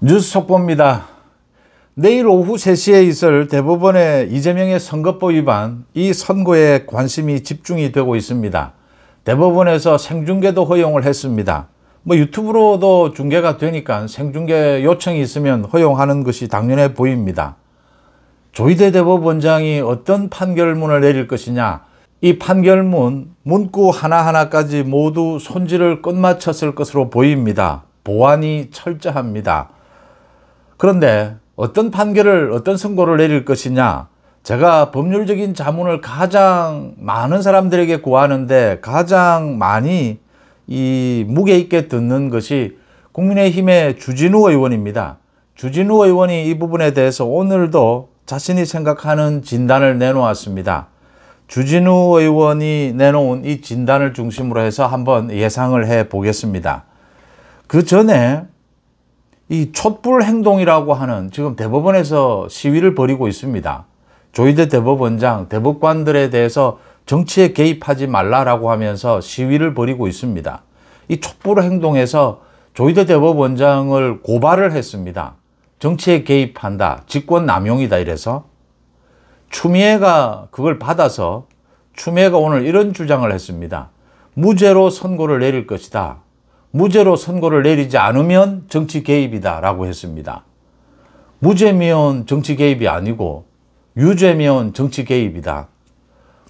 뉴스 속보입니다. 내일 오후 3시에 있을 대법원의 이재명의 선거법 위반, 이 선고에 관심이 집중이 되고 있습니다. 대법원에서 생중계도 허용을 했습니다. 유튜브로도 중계가 되니까 생중계 요청이 있으면 허용하는 것이 당연해 보입니다. 조희대 대법원장이 어떤 판결문을 내릴 것이냐, 이 판결문 문구 하나하나까지 모두 손질을 끝마쳤을 것으로 보입니다. 보안이 철저합니다. 그런데 어떤 판결을, 어떤 선고를 내릴 것이냐, 제가 법률적인 자문을 가장 많은 사람들에게 구하는데 가장 많이 무게 있게 듣는 것이 국민의힘의 주진우 의원입니다. 주진우 의원이 이 부분에 대해서 오늘도 자신이 생각하는 진단을 내놓았습니다. 주진우 의원이 내놓은 이 진단을 중심으로 해서 한번 예상을 해 보겠습니다. 그 전에 이 촛불 행동이라고 하는, 지금 대법원에서 시위를 벌이고 있습니다. 조희대 대법원장, 대법관들에 대해서 정치에 개입하지 말라라고 하면서 시위를 벌이고 있습니다. 이 촛불 행동에서 조희대 대법원장을 고발을 했습니다. 정치에 개입한다, 직권 남용이다 이래서. 추미애가 그걸 받아서 추미애가 오늘 이런 주장을 했습니다. 무죄로 선고를 내릴 것이다. 무죄로 선고를 내리지 않으면 정치 개입이다 라고 했습니다. 무죄면 정치 개입이 아니고 유죄면 정치 개입이다.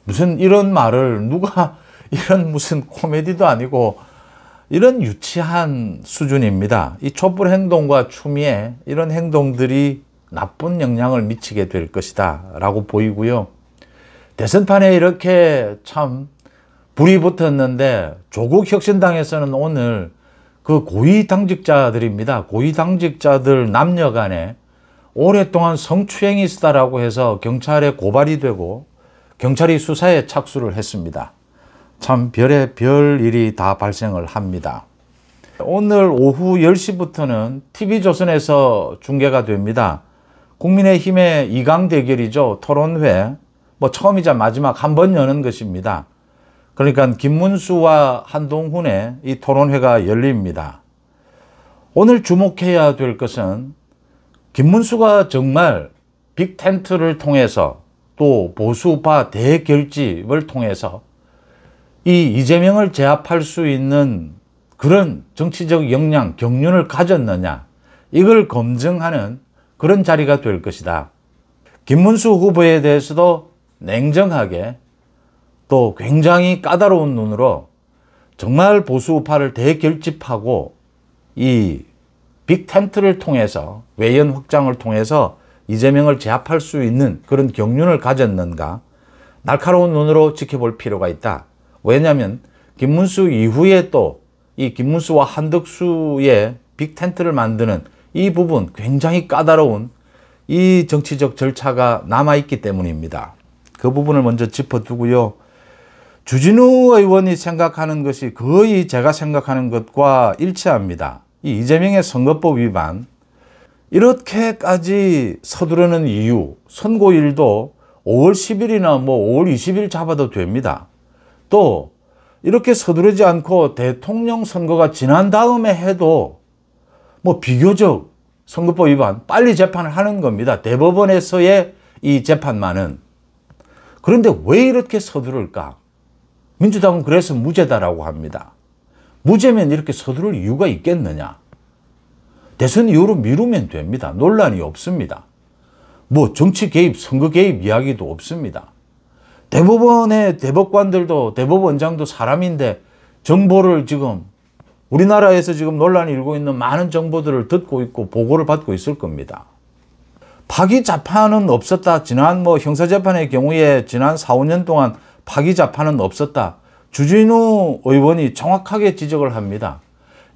무슨 이런 말을 누가, 이런 무슨 코미디도 아니고 이런 유치한 수준입니다. 이 촛불 행동과 추미애, 이런 행동들이 나쁜 영향을 미치게 될 것이다 라고 보이고요. 대선판에 이렇게 참 불이 붙었는데 조국 혁신당에서는 오늘 그 고위 당직자들입니다. 고위 당직자들 남녀 간에 오랫동안 성추행이 있었다라고 해서 경찰에 고발이 되고 경찰이 수사에 착수를 했습니다. 참 별의 일이 다 발생을 합니다. 오늘 오후 10시부터는 TV조선에서 중계가 됩니다. 국민의힘의 2강 대결이죠. 토론회. 처음이자 마지막 한 번 여는 것입니다. 그러니까 김문수와 한동훈의 이 토론회가 열립니다. 오늘 주목해야 될 것은 김문수가 정말 빅텐트를 통해서 또 보수파 대결집을 통해서 이 이재명을 제압할 수 있는 그런 정치적 역량, 경륜을 가졌느냐, 이걸 검증하는 그런 자리가 될 것이다. 김문수 후보에 대해서도 냉정하게 또 굉장히 까다로운 눈으로 정말 보수파를 대결집하고 이 빅텐트를 통해서, 외연 확장을 통해서 이재명을 제압할 수 있는 그런 경륜을 가졌는가, 날카로운 눈으로 지켜볼 필요가 있다. 왜냐하면 김문수 이후에 또 이 김문수와 한덕수의 빅텐트를 만드는 이 부분, 굉장히 까다로운 이 정치적 절차가 남아있기 때문입니다. 그 부분을 먼저 짚어두고요. 주진우 의원이 생각하는 것이 거의 제가 생각하는 것과 일치합니다. 이 이재명의 선거법 위반, 이렇게까지 서두르는 이유, 선고일도 5월 10일이나 5월 20일 잡아도 됩니다. 또 이렇게 서두르지 않고 대통령 선거가 지난 다음에 해도 비교적 선거법 위반 빨리 재판을 하는 겁니다. 대법원에서의 이 재판만은. 그런데 왜 이렇게 서두를까? 민주당은 그래서 무죄다라고 합니다. 무죄면 이렇게 서두를 이유가 있겠느냐? 대선 이후로 미루면 됩니다. 논란이 없습니다. 정치 개입, 선거 개입 이야기도 없습니다. 대법원의 대법관들도, 대법원장도 사람인데 정보를 지금 우리나라에서 지금 논란이 일고 있는 많은 정보들을 듣고 있고 보고를 받고 있을 겁니다. 파기 자판은 없었다. 지난 형사재판의 경우에 지난 4, 5년 동안 파기 자판은 없었다. 주진우 의원이 정확하게 지적을 합니다.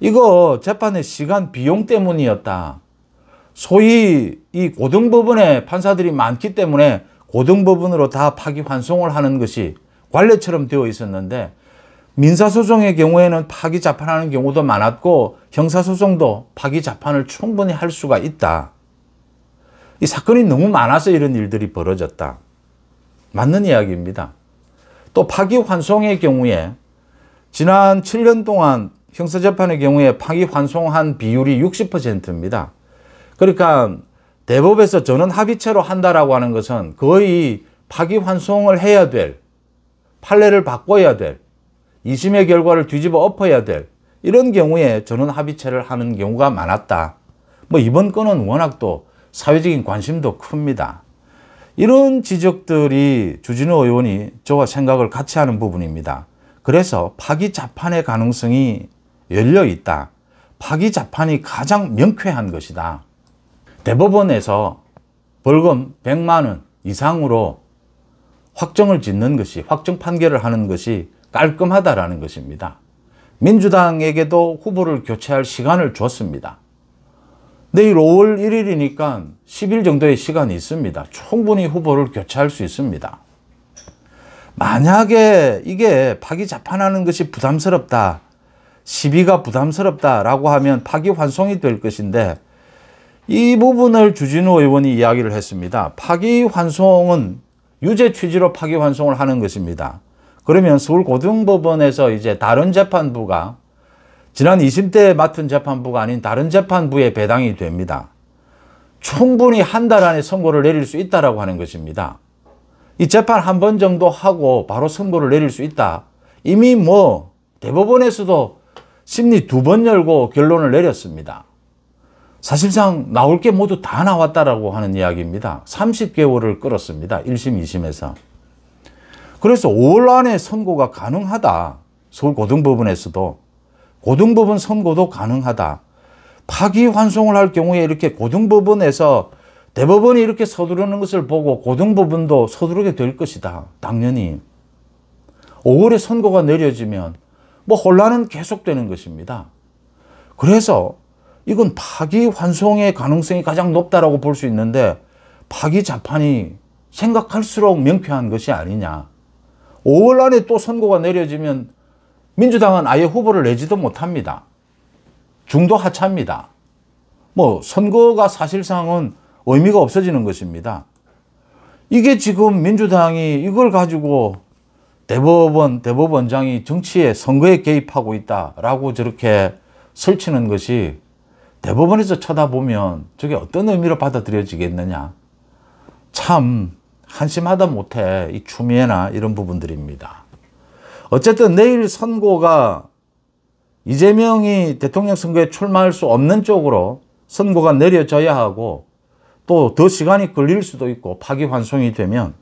이거 재판의 시간 비용 때문이었다. 소위 이 고등법원에 판사들이 많기 때문에 고등법원으로 다 파기환송을 하는 것이 관례처럼 되어 있었는데, 민사소송의 경우에는 파기자판하는 경우도 많았고 형사소송도 파기자판을 충분히 할 수가 있다. 이 사건이 너무 많아서 이런 일들이 벌어졌다. 맞는 이야기입니다. 또 파기환송의 경우에 지난 7년 동안 형사재판의 경우에 파기환송한 비율이 60%입니다. 그러니까 대법에서 전원 합의체로 한다라고 하는 것은 거의 파기환송을 해야 될, 판례를 바꿔야 될, 2심의 결과를 뒤집어 엎어야 될 이런 경우에 전원 합의체를 하는 경우가 많았다. 뭐 이번 건은 워낙 또 사회적인 관심도 큽니다. 이런 지적들이 주진우 의원이 저와 생각을 같이 하는 부분입니다. 그래서 파기자판의 가능성이 열려 있다. 파기자판이 가장 명쾌한 것이다. 대법원에서 벌금 100만 원 이상으로 확정을 짓는 것이, 확정 판결을 하는 것이 깔끔하다라는 것입니다. 민주당에게도 후보를 교체할 시간을 줬습니다. 내일 5월 1일이니까 10일 정도의 시간이 있습니다. 충분히 후보를 교체할 수 있습니다. 만약에 이게 파기자판하는 것이 부담스럽다, 시비가 부담스럽다라고 하면 파기환송이 될 것인데, 이 부분을 주진우 의원이 이야기를 했습니다. 파기환송은 유죄 취지로 파기환송을 하는 것입니다. 그러면 서울고등법원에서 이제 다른 재판부가, 지난 2심 때 맡은 재판부가 아닌 다른 재판부에 배당이 됩니다. 충분히 한 달 안에 선고를 내릴 수 있다라고 하는 것입니다. 이 재판 한 번 정도 하고 바로 선고를 내릴 수 있다. 이미 뭐 대법원에서도 심리 2번 열고 결론을 내렸습니다. 사실상 나올 게 모두 다 나왔다라고 하는 이야기입니다. 30개월을 끌었습니다. 1심, 2심에서. 그래서 5월 안에 선고가 가능하다. 서울고등법원에서도. 고등법원 선고도 가능하다. 파기환송을 할 경우에 이렇게 고등법원에서 대법원이 이렇게 서두르는 것을 보고 고등법원도 서두르게 될 것이다. 당연히. 5월에 선고가 내려지면 뭐 혼란은 계속되는 것입니다. 그래서 이건 파기환송의 가능성이 가장 높다라고 볼 수 있는데, 파기자판이 생각할수록 명쾌한 것이 아니냐. 5월 안에 또 선고가 내려지면 민주당은 아예 후보를 내지도 못합니다. 중도 하차입니다. 뭐 선거가 사실상은 의미가 없어지는 것입니다. 이게 지금 민주당이 이걸 가지고 대법원장이 정치에, 선거에 개입하고 있다라고 저렇게 설치는 것이 대법원에서 쳐다보면 저게 어떤 의미로 받아들여지겠느냐. 참 한심하다 못해 이 추미애나 이런 부분들입니다. 어쨌든 내일 선고가 이재명이 대통령 선거에 출마할 수 없는 쪽으로 선고가 내려져야 하고, 또 더 시간이 걸릴 수도 있고 파기환송이 되면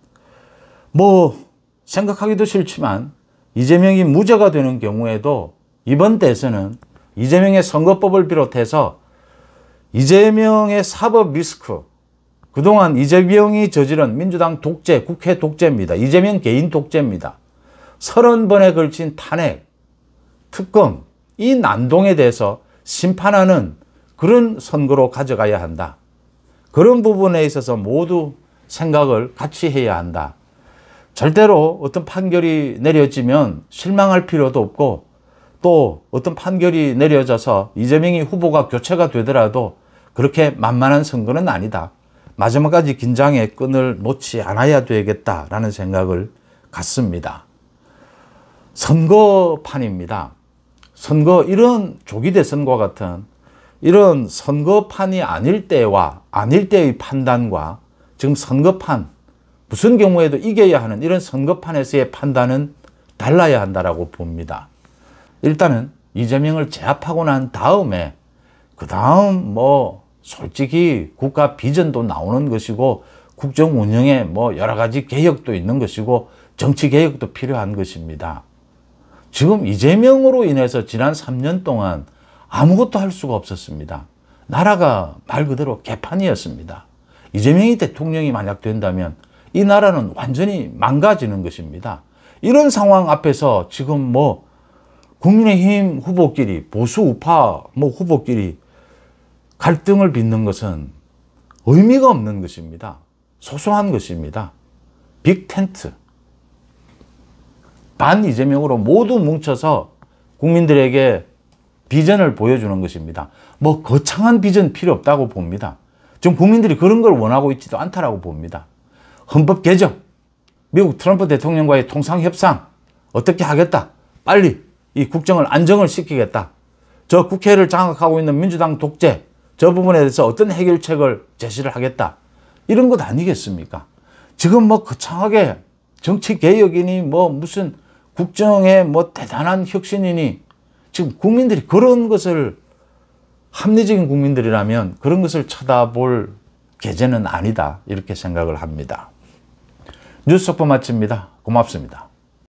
뭐 생각하기도 싫지만 이재명이 무죄가 되는 경우에도 이번 대선은 이재명의 선거법을 비롯해서 이재명의 사법 리스크, 그동안 이재명이 저지른 민주당 독재, 국회 독재입니다. 이재명 개인 독재입니다. 30번에 걸친 탄핵, 특검, 이 난동에 대해서 심판하는 그런 선거로 가져가야 한다. 그런 부분에 있어서 모두 생각을 같이 해야 한다. 절대로 어떤 판결이 내려지면 실망할 필요도 없고, 또 어떤 판결이 내려져서 이재명이 후보가 교체가 되더라도 그렇게 만만한 선거는 아니다. 마지막까지 긴장의 끈을 놓지 않아야 되겠다라는 생각을 갖습니다. 선거판입니다. 이런 조기대 선거 같은 이런 선거판이 아닐 때와 아닐 때의 판단과 지금 선거판, 무슨 경우에도 이겨야 하는 이런 선거판에서의 판단은 달라야 한다라고 봅니다. 일단은 이재명을 제압하고 난 다음에 그 다음 뭐 솔직히 국가 비전도 나오는 것이고, 국정 운영에 뭐 여러 가지 개혁도 있는 것이고, 정치 개혁도 필요한 것입니다. 지금 이재명으로 인해서 지난 3년 동안 아무것도 할 수가 없었습니다. 나라가 말 그대로 개판이었습니다. 이재명이 대통령이 만약 된다면 이 나라는 완전히 망가지는 것입니다. 이런 상황 앞에서 지금 뭐 국민의힘 후보끼리, 보수 우파 뭐 후보끼리 갈등을 빚는 것은 의미가 없는 것입니다. 소소한 것입니다. 빅 텐트. 반 이재명으로 모두 뭉쳐서 국민들에게 비전을 보여주는 것입니다. 뭐 거창한 비전 필요 없다고 봅니다. 지금 국민들이 그런 걸 원하고 있지도 않다라고 봅니다. 헌법 개정, 미국 트럼프 대통령과의 통상협상 어떻게 하겠다. 빨리 이 국정을 안정을 시키겠다. 저 국회를 장악하고 있는 민주당 독재, 저 부분에 대해서 어떤 해결책을 제시를 하겠다. 이런 것 아니겠습니까? 지금 뭐 거창하게 정치개혁이니 뭐 무슨 국정의 뭐 대단한 혁신이니 지금 국민들이 그런 것을 합리적인 국민들이라면 그런 것을 쳐다볼 계제는 아니다. 이렇게 생각을 합니다. 뉴스 속보 마칩니다. 고맙습니다.